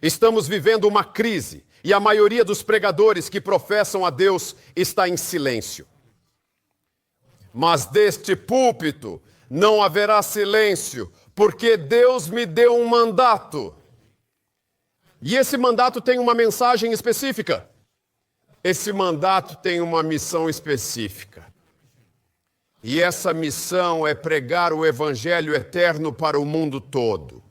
Estamos vivendo uma crise e a maioria dos pregadores que professam a Deus está em silêncio. Mas deste púlpito não haverá silêncio, porque Deus me deu um mandato. E esse mandato tem uma mensagem específica. Esse mandato tem uma missão específica. E essa missão é pregar o Evangelho eterno para o mundo todo.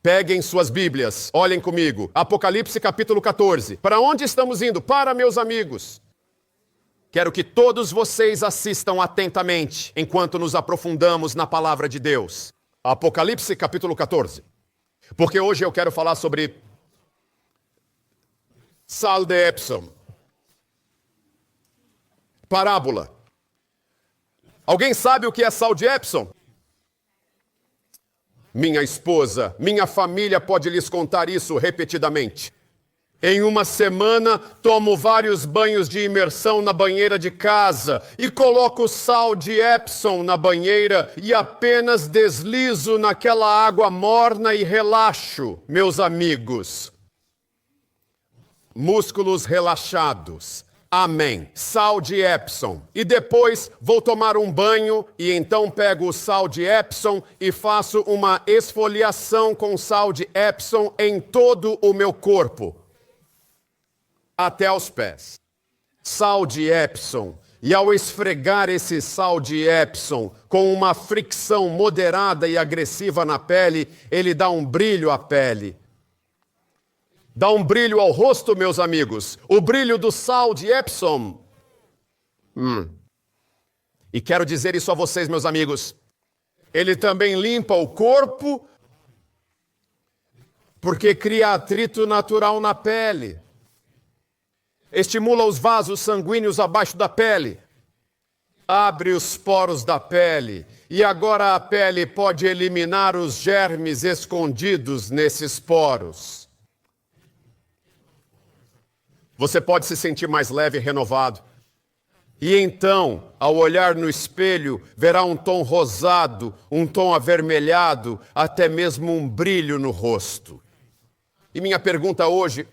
Peguem suas Bíblias, olhem comigo. Apocalipse capítulo 14. Para onde estamos indo? Para, meus amigos. Quero que todos vocês assistam atentamente enquanto nos aprofundamos na palavra de Deus. Apocalipse capítulo 14. Porque hoje eu quero falar sobre Sal de Epsom. Parábola. Alguém sabe o que é sal de Epsom? Minha esposa, minha família pode lhes contar isso repetidamente. Em uma semana, tomo vários banhos de imersão na banheira de casa e coloco sal de Epsom na banheira e apenas deslizo naquela água morna e relaxo, meus amigos. Músculos relaxados. Amém. Sal de Epsom. E depois vou tomar um banho e então pego o sal de Epsom e faço uma esfoliação com sal de Epsom em todo o meu corpo. Até aos pés. Sal de Epsom. E ao esfregar esse sal de Epsom com uma fricção moderada e agressiva na pele, ele dá um brilho à pele. Dá um brilho ao rosto, meus amigos. O brilho do sal de Epsom. E quero dizer isso a vocês, meus amigos. Ele também limpa o corpo, porque cria atrito natural na pele. Estimula os vasos sanguíneos abaixo da pele. Abre os poros da pele. E agora a pele pode eliminar os germes escondidos nesses poros. Você pode se sentir mais leve e renovado. E então, ao olhar no espelho, verá um tom rosado, um tom avermelhado, até mesmo um brilho no rosto. E minha pergunta hoje: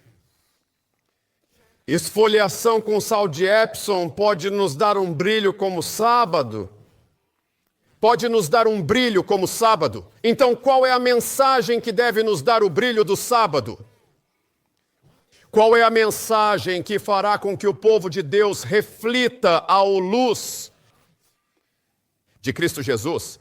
esfoliação com sal de Epsom pode nos dar um brilho como sábado? Pode nos dar um brilho como sábado? Então, qual é a mensagem que deve nos dar o brilho do sábado? Qual é a mensagem que fará com que o povo de Deus reflita a luz de Cristo Jesus?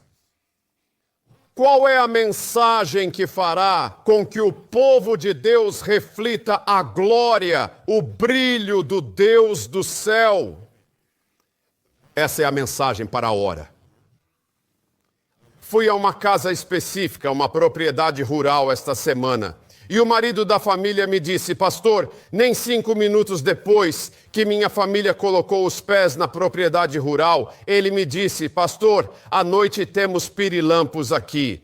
Qual é a mensagem que fará com que o povo de Deus reflita a glória, o brilho do Deus do céu? Essa é a mensagem para a hora. Fui a uma casa específica, uma propriedade rural esta semana. E o marido da família me disse: pastor, nem 5 minutos depois que minha família colocou os pés na propriedade rural, ele me disse: pastor, à noite temos pirilampos aqui.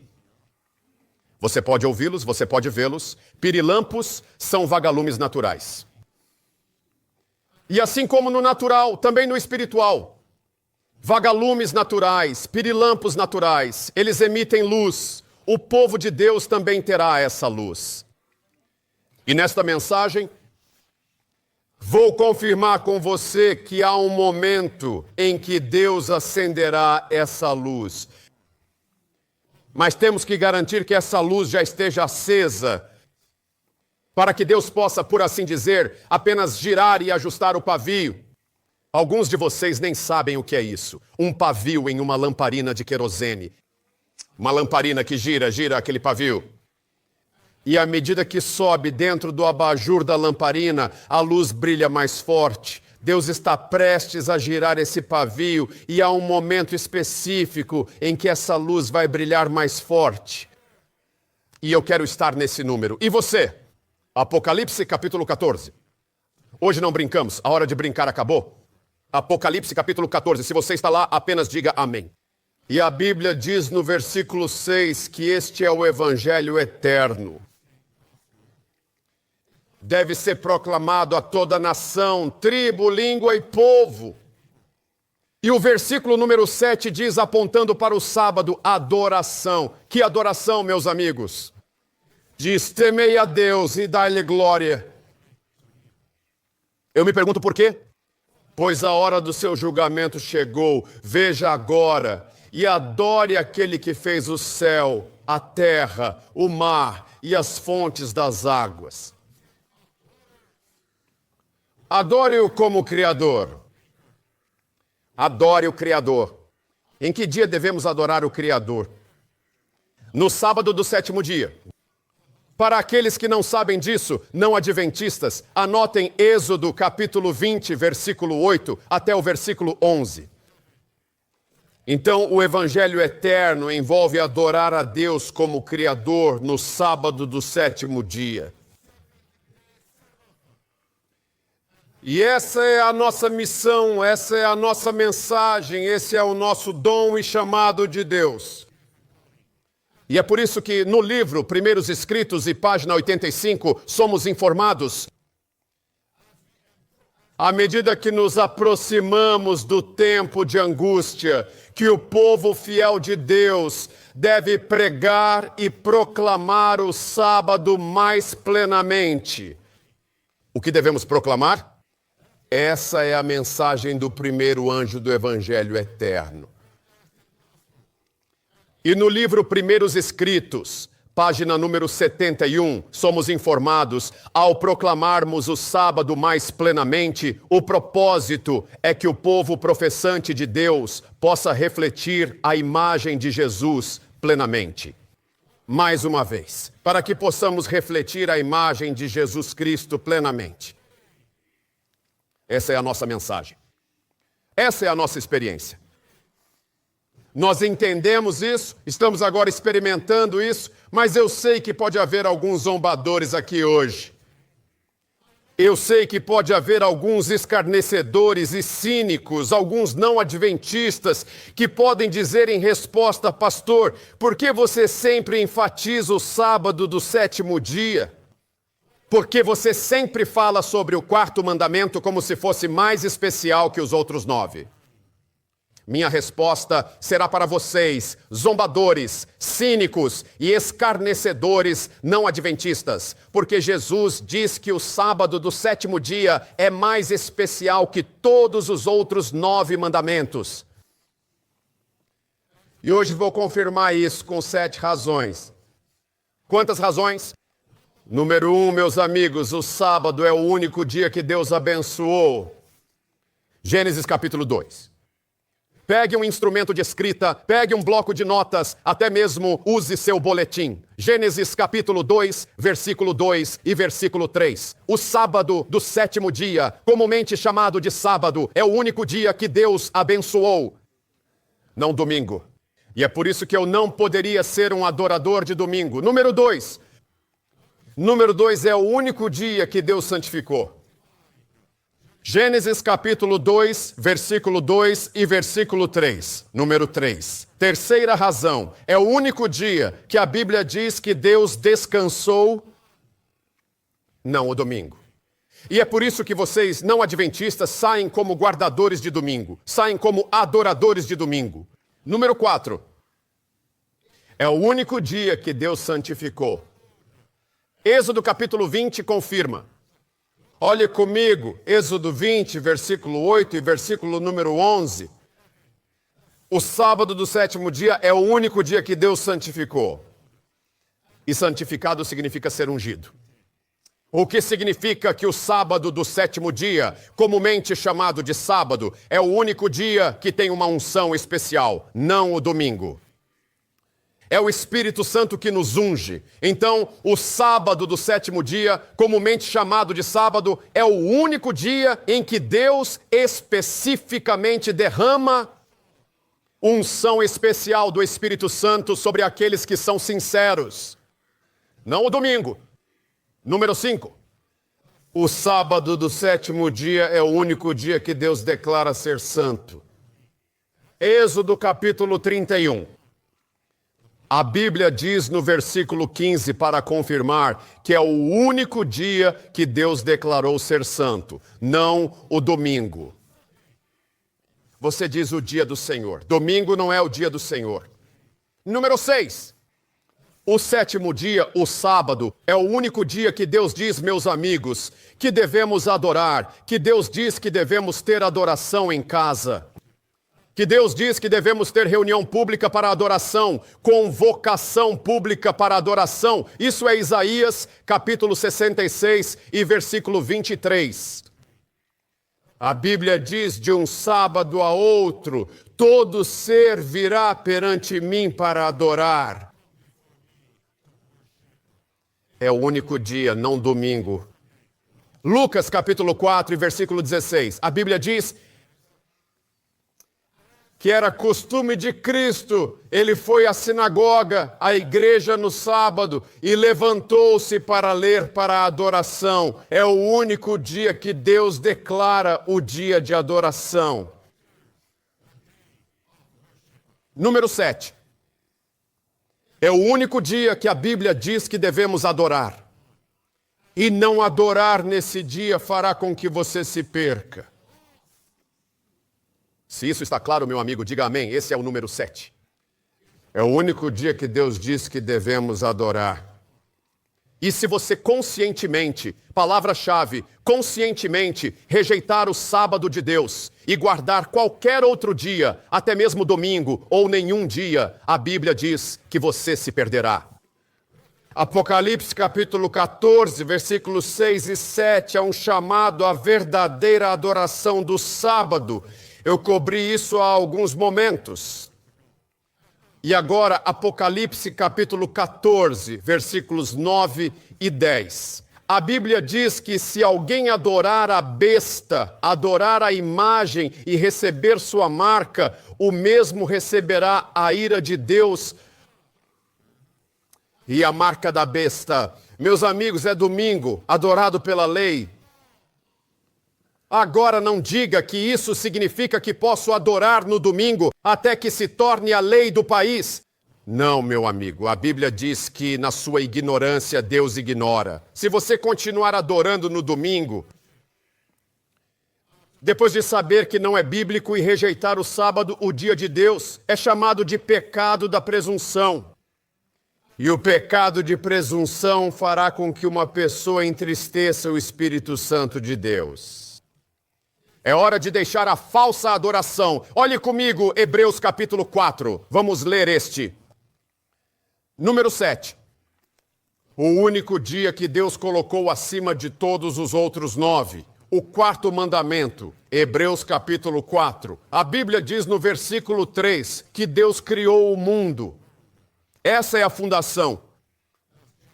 Você pode ouvi-los, você pode vê-los. Pirilampos são vagalumes naturais. E assim como no natural, também no espiritual. Vagalumes naturais, pirilampos naturais, eles emitem luz. O povo de Deus também terá essa luz. E nesta mensagem, vou confirmar com você que há um momento em que Deus acenderá essa luz. Mas temos que garantir que essa luz já esteja acesa, para que Deus possa, por assim dizer, apenas girar e ajustar o pavio. Alguns de vocês nem sabem o que é isso. Um pavio em uma lamparina de querosene. Uma lamparina que gira aquele pavio. E à medida que sobe dentro do abajur da lamparina, a luz brilha mais forte. Deus está prestes a girar esse pavio e há um momento específico em que essa luz vai brilhar mais forte. E eu quero estar nesse número. E você? Apocalipse capítulo 14. Hoje não brincamos, a hora de brincar acabou. Apocalipse capítulo 14. Se você está lá, apenas diga amém. E a Bíblia diz no versículo 6 que este é o Evangelho eterno. Deve ser proclamado a toda nação, tribo, língua e povo. E o versículo número 7 diz, apontando para o sábado, adoração. Que adoração, meus amigos? diz: temei a Deus e dai-lhe glória. Eu me pergunto por quê? Pois a hora do seu julgamento chegou. Veja agora e adore aquele que fez o céu, a terra, o mar e as fontes das águas. Adore-o como Criador. Adore o Criador. Em que dia devemos adorar o Criador? No sábado do sétimo dia. Para aqueles que não sabem disso, não adventistas, anotem Êxodo capítulo 20, versículo 8 até o versículo 11. Então, o evangelho eterno envolve adorar a Deus como Criador no sábado do sétimo dia. E essa é a nossa missão, essa é a nossa mensagem, esse é o nosso dom e chamado de Deus. E é por isso que no livro Primeiros Escritos e página 85, somos informados, à medida que nos aproximamos do tempo de angústia, que o povo fiel de Deus deve pregar e proclamar o sábado mais plenamente. O que devemos proclamar? Essa é a mensagem do primeiro anjo do Evangelho Eterno. E no livro Primeiros Escritos, página número 71, somos informados, ao proclamarmos o sábado mais plenamente, o propósito é que o povo professante de Deus possa refletir a imagem de Jesus plenamente. Mais uma vez, para que possamos refletir a imagem de Jesus Cristo plenamente. Essa é a nossa mensagem. Essa é a nossa experiência. Nós entendemos isso, estamos agora experimentando isso, mas eu sei que pode haver alguns zombadores aqui hoje. Eu sei que pode haver alguns escarnecedores e cínicos, alguns não adventistas, que podem dizer em resposta: pastor, por que você sempre enfatiza o sábado do sétimo dia? Porque você sempre fala sobre o quarto mandamento como se fosse mais especial que os outros 9. Minha resposta será para vocês, zombadores, cínicos e escarnecedores não adventistas, porque Jesus diz que o sábado do sétimo dia é mais especial que todos os outros 9 mandamentos. E hoje vou confirmar isso com 7 razões. Quantas razões? Número 1, meus amigos, o sábado é o único dia que Deus abençoou. Gênesis capítulo 2. Pegue um instrumento de escrita, pegue um bloco de notas, até mesmo use seu boletim. Gênesis capítulo 2, versículo 2 e versículo 3. O sábado do sétimo dia, comumente chamado de sábado, é o único dia que Deus abençoou. Não domingo. E é por isso que eu não poderia ser um adorador de domingo. Número 2. Número 2 é o único dia que Deus santificou. Gênesis capítulo 2, versículo 2 e versículo 3. Número 3. Terceira razão, é o único dia que a Bíblia diz que Deus descansou, não o domingo. E é por isso que vocês, não adventistas, saem como guardadores de domingo, saem como adoradores de domingo. Número 4. É o único dia que Deus santificou. Êxodo capítulo 20 confirma. Olhe comigo, Êxodo 20, versículo 8 e versículo número 11. O sábado do sétimo dia é o único dia que Deus santificou. E santificado significa ser ungido. O que significa que o sábado do sétimo dia, comumente chamado de sábado, é o único dia que tem uma unção especial, não o domingo. É o Espírito Santo que nos unge. Então, o sábado do sétimo dia, comumente chamado de sábado, é o único dia em que Deus especificamente derrama unção especial do Espírito Santo sobre aqueles que são sinceros. Não o domingo. Número 5. O sábado do sétimo dia é o único dia que Deus declara ser santo. Êxodo capítulo 31. A Bíblia diz no versículo 15, para confirmar, que é o único dia que Deus declarou ser santo, não o domingo. Você diz o dia do Senhor. Domingo não é o dia do Senhor. Número 6. O sétimo dia, o sábado, é o único dia que Deus diz, meus amigos, que devemos adorar, que Deus diz que devemos ter adoração em casa, que Deus diz que devemos ter reunião pública para adoração, convocação pública para adoração. Isso é Isaías, capítulo 66 e versículo 23. A Bíblia diz, de um sábado a outro, todo ser virá perante mim para adorar. É o único dia, não domingo. Lucas capítulo 4 e versículo 16. A Bíblia diz que era costume de Cristo. Ele foi à sinagoga, à igreja no sábado e levantou-se para ler para a adoração. É o único dia que Deus declara o dia de adoração. Número 7. É o único dia que a Bíblia diz que devemos adorar. E não adorar nesse dia fará com que você se perca. Se isso está claro, meu amigo, diga amém. Esse é o número 7. É o único dia que Deus diz que devemos adorar. E se você conscientemente, palavra-chave, conscientemente rejeitar o sábado de Deus e guardar qualquer outro dia, até mesmo domingo ou nenhum dia, a Bíblia diz que você se perderá. Apocalipse capítulo 14, versículos 6 e 7 é um chamado à verdadeira adoração do sábado. Eu cobri isso há alguns momentos. E agora, Apocalipse capítulo 14, versículos 9 e 10. A Bíblia diz que se alguém adorar a besta, adorar a imagem e receber sua marca, o mesmo receberá a ira de Deus e a marca da besta. Meus amigos, é domingo, adorado pela lei. Agora não diga que isso significa que posso adorar no domingo até que se torne a lei do país. Não, meu amigo, a Bíblia diz que na sua ignorância Deus ignora. Se você continuar adorando no domingo, depois de saber que não é bíblico e rejeitar o sábado, o dia de Deus, é chamado de pecado da presunção. E o pecado de presunção fará com que uma pessoa entristeça o Espírito Santo de Deus. É hora de deixar a falsa adoração. Olhe comigo, Hebreus capítulo 4. Vamos ler este. Número 7. O único dia que Deus colocou acima de todos os outros 9. O quarto mandamento. Hebreus capítulo 4. A Bíblia diz no versículo 3 que Deus criou o mundo. Essa é a fundação.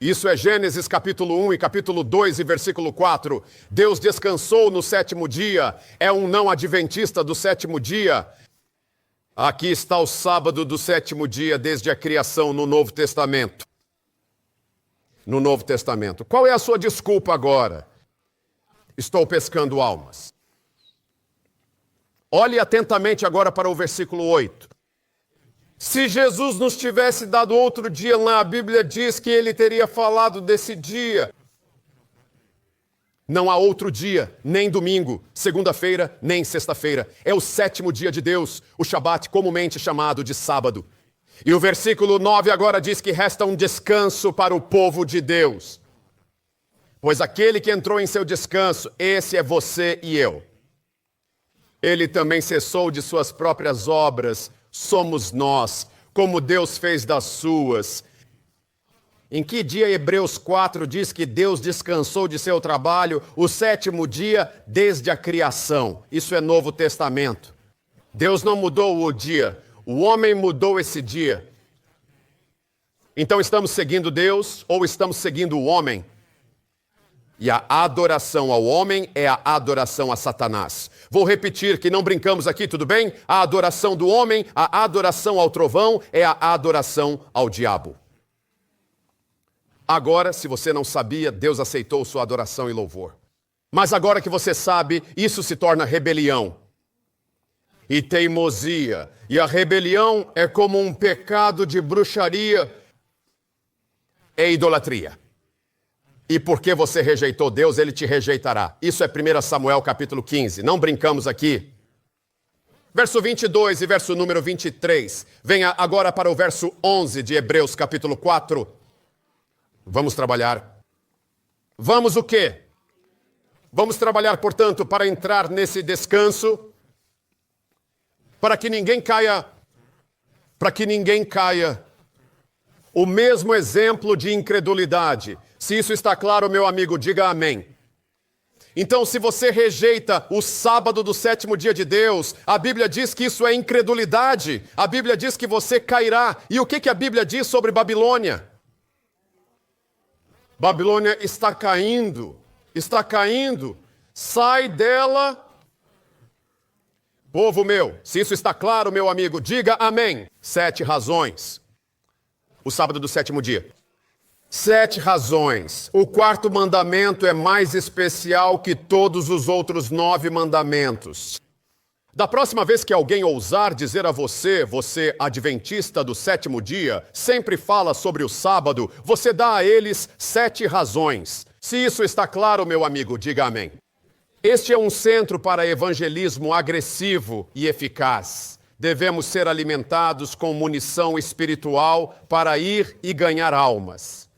Isso é Gênesis capítulo 1 e capítulo 2 e versículo 4. Deus descansou no sétimo dia. É um não adventista do sétimo dia. Aqui está o sábado do sétimo dia desde a criação no Novo Testamento. No Novo Testamento. Qual é a sua desculpa agora? Estou pescando almas. Olhe atentamente agora para o versículo 8. Se Jesus nos tivesse dado outro dia lá, a Bíblia diz que ele teria falado desse dia. Não há outro dia, nem domingo, segunda-feira, nem sexta-feira. É o sétimo dia de Deus, o Shabat comumente chamado de sábado. E o versículo 9 agora diz que resta um descanso para o povo de Deus. Pois aquele que entrou em seu descanso, esse é você e eu. Ele também cessou de suas próprias obras, somos nós, como Deus fez das suas. Em que dia Hebreus 4 diz que Deus descansou de seu trabalho o sétimo dia desde a criação? Isso é Novo Testamento. Deus não mudou o dia, o homem mudou esse dia. Então estamos seguindo Deus ou estamos seguindo o homem? E a adoração ao homem é a adoração a Satanás. Vou repetir que não brincamos aqui, tudo bem? A adoração do homem, a adoração ao trovão é a adoração ao diabo. Agora, se você não sabia, Deus aceitou sua adoração e louvor. Mas agora que você sabe, isso se torna rebelião e teimosia. E a rebelião é como um pecado de bruxaria e idolatria. E porque você rejeitou Deus, Ele te rejeitará. Isso é 1 Samuel capítulo 15. Não brincamos aqui. Verso 22 e verso número 23. Venha agora para o verso 11 de Hebreus capítulo 4. Vamos trabalhar. Vamos o quê? Vamos trabalhar, portanto, para entrar nesse descanso, para que ninguém caia o mesmo exemplo de incredulidade. Se isso está claro, meu amigo, diga amém. Então, se você rejeita o sábado do sétimo dia de Deus, a Bíblia diz que isso é incredulidade. A Bíblia diz que você cairá. E o que a Bíblia diz sobre Babilônia? Babilônia está caindo. Está caindo. Sai dela. Povo meu, se isso está claro, meu amigo, diga amém. 7 razões. O sábado do sétimo dia. 7 razões. O 4º mandamento é mais especial que todos os outros 9 mandamentos. Da próxima vez que alguém ousar dizer a você, você adventista do sétimo dia, sempre fala sobre o sábado, você dá a eles 7 razões. Se isso está claro, meu amigo, diga amém. Este é um centro para evangelismo agressivo e eficaz. Devemos ser alimentados com munição espiritual para ir e ganhar almas.